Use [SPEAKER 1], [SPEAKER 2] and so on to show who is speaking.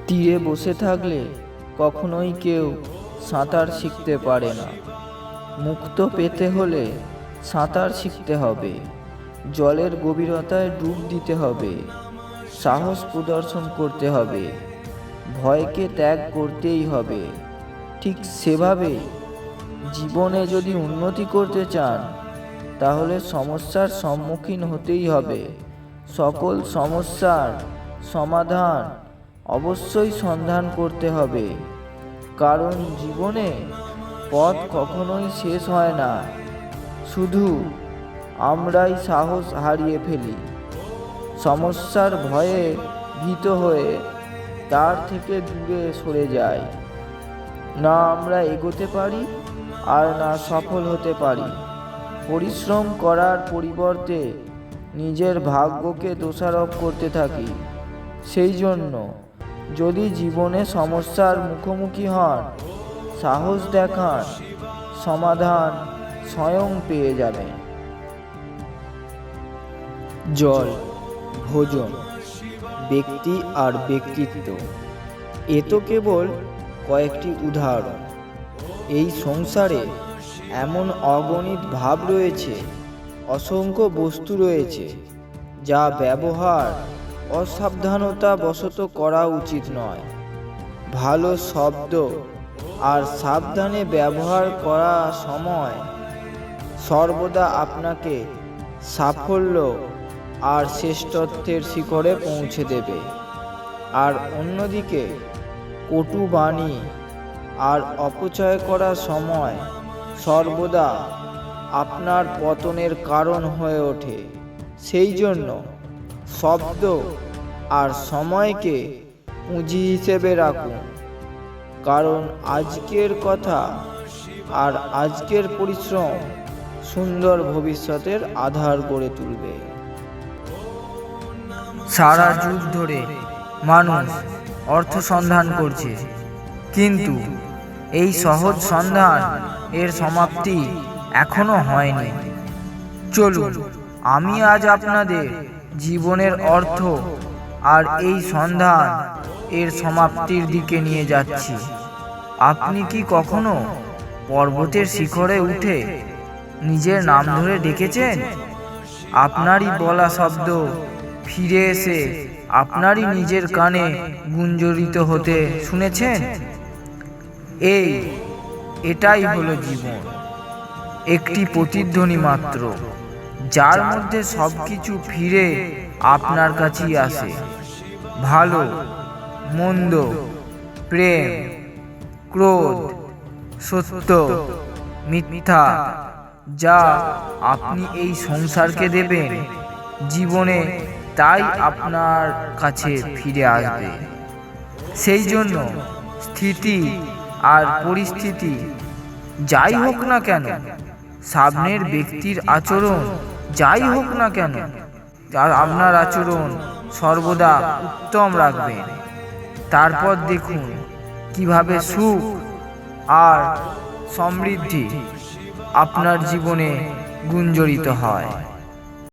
[SPEAKER 1] তীরে বসে থাকলে কখনোই কেউ সাঁতার শিখতে পারে না। মুক্ত পেতে হলে সাঁতার শিখতে হবে, জলের গভীরতায় ডুব দিতে হবে, সাহস প্রদর্শন করতে হবে, ভয়কে ত্যাগ করতেই হবে। ঠিক সেভাবে জীবনে যদি উন্নতি করতে চান তাহলে সমস্যার সম্মুখীন হতেই হবে। সকল সমস্যার সমাধান অবশ্যই সন্ধান করতে হবে, কারণ জীবনে পথ কখনোই শেষ হয় না, শুধু আমরাই সাহস হারিয়ে ফেলি। সমস্যার ভয়ে ভীত হয়ে তার থেকে দূরে সরে যাই। না আমরা এগোতে পারি আর না সফল হতে পারি। পরিশ্রম করার পরিবর্তে নিজের ভাগ্যকে দোষারোপ করতে থাকি। সেই জন্য যদি জীবনে সমস্যার মুখোমুখি হন, সাহস দেখান, সমাধান স্বয়ং পেয়ে যাবেন। জল, ভোজন, ব্যক্তি আর ব্যক্তিত্ব, এ তো কেবল কয়েকটি উদাহরণ। এই সংসারে এমন অগণিত ভাব রয়েছে, অসংখ্য বস্তু রয়েছে, যা ব্যবহার অসাবধানতা বশত করা উচিত নয়। ভালো শব্দ আর সাবধানে ব্যবহার করা সময় সর্বদা আপনাকে সাফল্য আর শ্রেষ্ঠত্বের শিখরে পৌঁছে দেবে। আর অন্যদিকে কটু বাণী আর অপচয় করার সময় সর্বদা আপনার পতনের কারণ হয়ে ওঠে। সেই জন্য শব্দ আর সময়কে পুঁজি হিসেবে রাখুন, কারণ আজকের কথা আর আজকের পরিশ্রম সুন্দর ভবিষ্যতের আধার গড়ে তুলবে।
[SPEAKER 2] সারা যুগ ধরে মানুষ অর্থ সন্ধান করছে, কিন্তু এই সহজ সন্ধান এর সমাপ্তি এখনো হয়নি। চলুন, আমি আজ আপনাদের জীবনের অর্থ আর এই সন্ধান এর সমাপ্তির দিকে নিয়ে যাচ্ছি। আপনি কি কখনো পর্বতের শিখরে উঠে নিজের নাম ধরে ডেকেছেন? আপনারই বলা শব্দ ফিরে এসে আপনারই নিজের কানে গুঞ্জরিত হতে শুনেছেন? এটাই হলো জীবন, একটি প্রতিধ্বনি মাত্র, যার মধ্যে সবকিছু ফিরে আপনার কাছেই আসে। ভালো, মন্দ, প্রেম, ক্রোধ, সত্য, মিথ্যা, যা আপনি এই সংসারকে দেবেন, জীবনে তাই আপনার কাছে ফিরে আসবে। সেই জন্য স্থিতি আর পরিস্থিতি যাই হোক না কেন, সামনের ব্যক্তির আচরণ যাই হোক না কেন, আপনার আচরণ সর্বদা উত্তম রাখবেন। তারপর দেখুন কিভাবে সুখ আর সমৃদ্ধি আপনার জীবনে গুঞ্জরিত হয়।